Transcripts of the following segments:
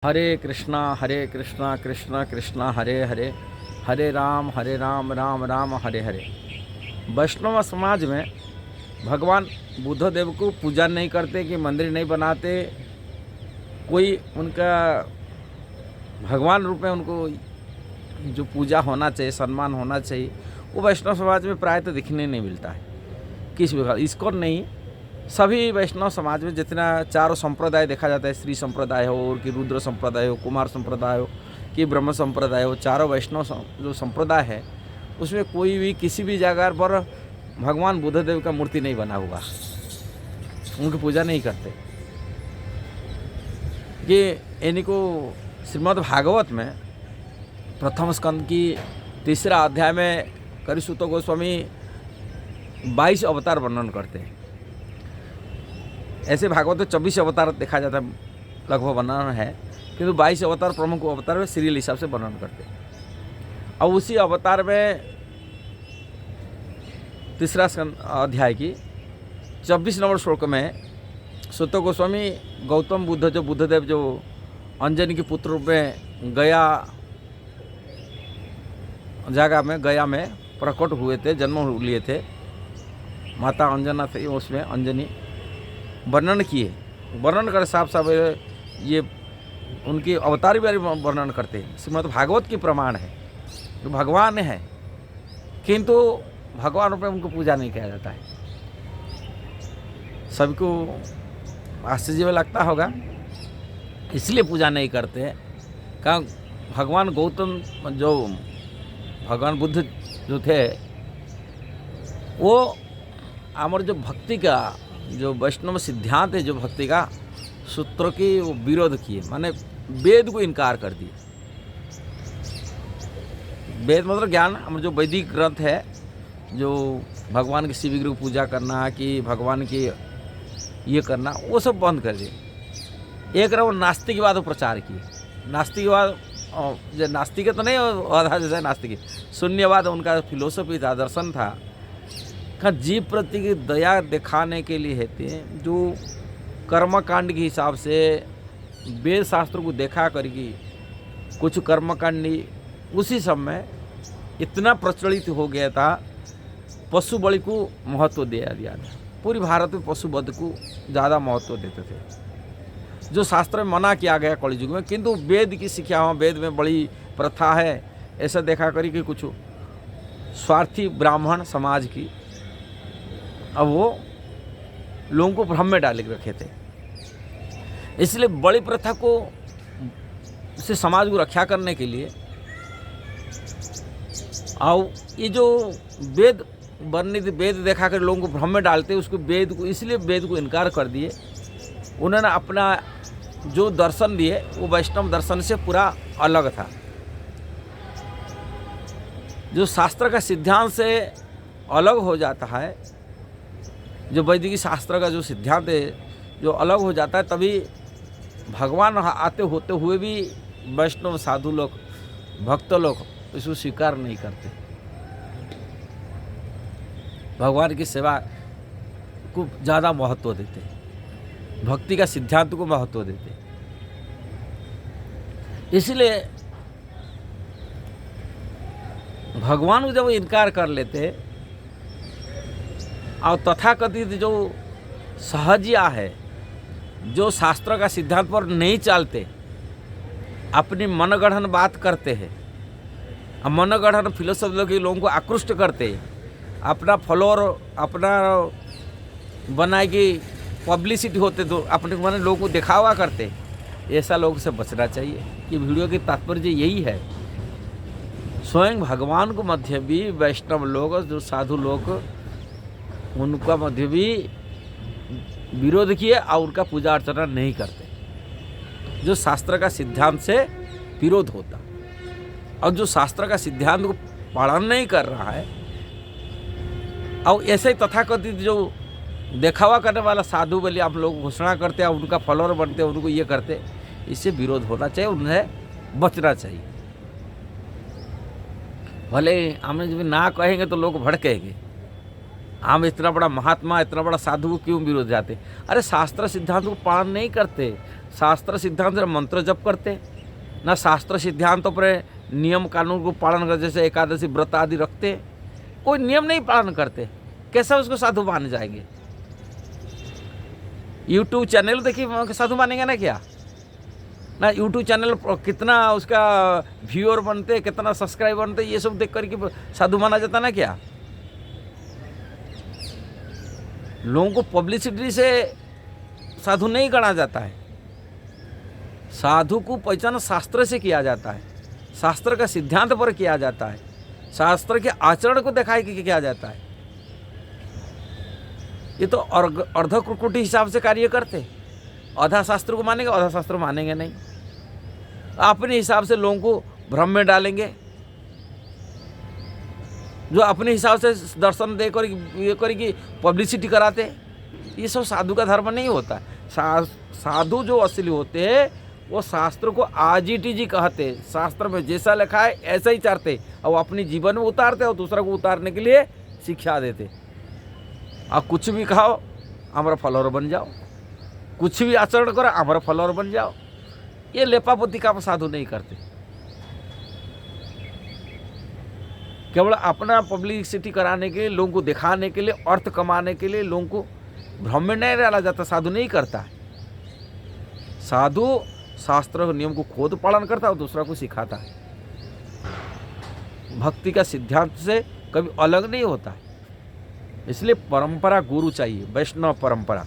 हरे कृष्णा कृष्ण कृष्ण हरे हरे, हरे राम राम राम हरे हरे। वैष्णव समाज में भगवान बुद्ध देव को पूजा नहीं करते, कि मंदिर नहीं बनाते, कोई उनका भगवान रूप में उनको जो पूजा होना चाहिए, सम्मान होना चाहिए, वो वैष्णव समाज में प्राय तो दिखने नहीं मिलता है। किस प्रकार इसको नहीं, सभी वैष्णव समाज में जितना चारों संप्रदाय देखा जाता है, श्री संप्रदाय हो और कि रुद्र संप्रदाय हो, कुमार संप्रदाय हो कि ब्रह्म संप्रदाय हो, चारों वैष्णव जो संप्रदाय है उसमें कोई भी किसी भी जगह पर भगवान बुद्ध देव का मूर्ति नहीं बना हुआ, उनकी पूजा नहीं करते। ये इनको श्रीमद् भागवत में प्रथम स्कंद की तीसरा अध्याय में करिसूत गोस्वामी 22 अवतार वर्णन करते हैं। ऐसे भागवत में 24 अवतार देखा जाता है, लगभग वर्णन है, किंतु 22 अवतार प्रमुख अवतार में सीरियल हिसाब से वर्णन करते हैं। और उसी अवतार में तीसरा अध्याय की 24 नंबर श्लोक में सूत गोस्वामी गौतम बुद्ध जो बुद्धदेव जो अंजनी के पुत्र रूप में गया में प्रकट हुए थे, जन्म लिए थे, माता अंजना थी, उसमें अंजनी वर्णन किए। वर्णन कर साफ साफ ये उनकी अवतार भी वर्णन करते हैं। श्रीमद् भागवत की प्रमाण है, जो भगवान है, किंतु भगवान रूप में उनको पूजा नहीं किया जाता है। सभी को आश्चर्य में लगता होगा, इसलिए पूजा नहीं करते हैं। कहाँ भगवान गौतम जो भगवान बुद्ध जो थे, वो हमारे जो भक्ति का जो वैष्णव सिद्धांत है, जो भक्ति का सूत्र की वो विरोध किए, माने वेद को इनकार कर दिए। वेद मतलब ज्ञान, हमारे जो वैदिक ग्रंथ है, जो भगवान की शिव विग्रह पूजा करना कि भगवान की ये करना, वो सब बंद कर दिए। एक वो नास्तिकवाद को प्रचार किए। नास्तिकवाद जो नास्तिक तो नहीं, आधा जैसे नास्तिक, शून्यवाद उनका फिलोसफी था, दर्शन था। जीव प्रति की दया दिखाने के लिए हेतु जो कर्मकांड के हिसाब से वेद शास्त्र को देखा करके कुछ कर्मकांडी उसी समय इतना प्रचलित हो गया था, पशु बलि को महत्व दिया था। पूरी भारत में पशु वध को ज़्यादा महत्व देते थे, जो शास्त्र में मना किया गया कलयुग में, किंतु वेद की शिक्षा हो, वेद में बड़ी प्रथा है, ऐसा देखा करी कि कुछ स्वार्थी ब्राह्मण समाज की अब वो लोगों को भ्रम में डाल के रखे थे। इसलिए बड़ी प्रथा को से समाज को रक्षा करने के लिए और ये जो वेद वर्णित वेद देखा कर लोगों को भ्रम में डालते, उसको वेद को इसलिए वेद को इनकार कर दिए। उन्होंने अपना जो दर्शन दिए वो वैष्णव दर्शन से पूरा अलग था। जो शास्त्र का सिद्धांत से अलग हो जाता है, जो वैदिक शास्त्र का जो सिद्धांत है जो अलग हो जाता है, तभी भगवान आते होते हुए भी वैष्णव साधु लोग, भक्त लोग इसको स्वीकार नहीं करते। भगवान की सेवा को ज़्यादा महत्व देते, भक्ति का सिद्धांत को महत्व देते। इसलिए भगवान को जब इनकार कर लेते और तथाकथित जो सहजिया है, जो शास्त्र का सिद्धांत पर नहीं चलते, अपनी मनगढ़ंत बात करते हैं, मनगढ़ंत फिलोसफी के लोगों को आकृष्ट करते, अपना फॉलोअर अपना बनाए कि पब्लिसिटी होते तो अपने मन लोगों को दिखावा करते, ऐसा लोगों से बचना चाहिए। कि वीडियो की तात्पर्य यही है, स्वयं भगवान को मध्य भी वैष्णव लोग, जो साधु लोग, उनका मध्य भी विरोध किए और उनका पूजा अर्चना नहीं करते, जो शास्त्र का सिद्धांत से विरोध होता। और जो शास्त्र का सिद्धांत को पालन नहीं कर रहा है और ऐसे तथाकथित जो दिखावा करने वाला साधु बोले आप लोग घोषणा करते हैं, उनका फॉलोअर बनते, उनको ये करते, इससे विरोध होना चाहिए, उन्हें बचना चाहिए। भले हमें जब ना कहेंगे तो लोग भड़केंगे, हम इतना बड़ा महात्मा, इतना बड़ा साधु को क्यों विरोध जाते? अरे शास्त्र सिद्धांत को पालन नहीं करते, शास्त्र सिद्धांत से मंत्र जप करते, ना शास्त्र सिद्धांतों पर नियम कानून को पालन करते, जैसे एकादशी व्रत आदि रखते, कोई नियम नहीं पालन करते, कैसा उसको साधु मान जाएंगे? यूट्यूब चैनल देखिए साधु मानेंगे ना क्या? ना यूट्यूब चैनल पर कितना उसका व्यूअर बनते, कितना सब्सक्राइबर बनते, ये सब देख करके साधु माना जाता ना क्या? लोगों को पब्लिसिटी से साधु नहीं गढ़ा जाता है। साधु को पहचान शास्त्र से किया जाता है, शास्त्र का सिद्धांत पर किया जाता है, शास्त्र के आचरण को दिखाई के किया जाता है। ये तो अर्धकुटी हिसाब से कार्य करते, आधा शास्त्र को मानेंगे, आधा शास्त्र मानेंगे नहीं, अपने हिसाब से लोगों को भ्रम में डालेंगे, जो अपने हिसाब से दर्शन दे कर ये करके पब्लिसिटी कराते। ये सब साधु का धर्म नहीं होता। साधु जो असली होते हैं वो शास्त्र को आजीटीजी कहते, शास्त्र में जैसा लिखा है ऐसा ही चाहते और अपनी जीवन में उतारते और दूसरा को उतारने के लिए शिक्षा देते। आप कुछ भी खाओ हमारा फॉलोअर बन जाओ, कुछ भी आचरण करो हमारा फॉलोअर बन जाओ। ये लेपापोती का साधु नहीं करते, केवल अपना पब्लिसिटी कराने के लिए, लोगों को दिखाने के लिए, अर्थ कमाने के लिए लोगों को भ्रम में नहीं डाला जाता। साधु नहीं करता है। साधु शास्त्र नियम को खुद पालन करता है और दूसरा को सिखाता है। भक्ति का सिद्धांत से कभी अलग नहीं होता है। इसलिए परंपरा गुरु चाहिए, वैष्णव परंपरा।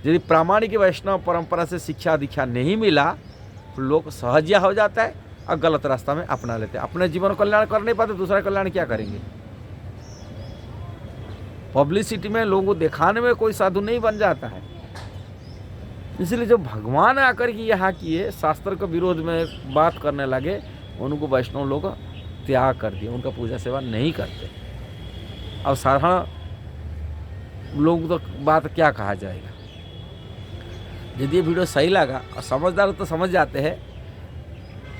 यदि प्रामाणिक वैष्णव परंपरा से शिक्षा दीक्षा नहीं मिला तो लोग सहजिया हो जाता है और गलत रास्ता में अपना लेते हैं। अपने जीवन को कल्याण कर नहीं पाते, दूसरा कल्याण क्या करेंगे? पब्लिसिटी में लोगों को दिखाने में कोई साधु नहीं बन जाता है। इसलिए जो भगवान आकर के यहाँ किए, शास्त्र के विरोध में बात करने लगे, उनको वैष्णव लोग त्याग कर दिए, उनका पूजा सेवा नहीं करते। अब साधारण लोग तो बात क्या कहा जाएगा। यदि ये वीडियो सही लगा और समझदार तो समझ जाते हैं,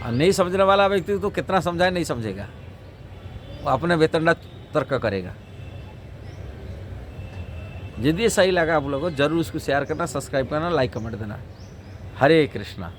और नहीं समझने वाला व्यक्ति तो कितना समझाए नहीं समझेगा, वो अपने वेतनडा तर्क करेगा। यदि ये सही लगा आप लोगों को, जरूर इसको शेयर करना, सब्सक्राइब करना, लाइक कमेंट देना। हरे कृष्णा।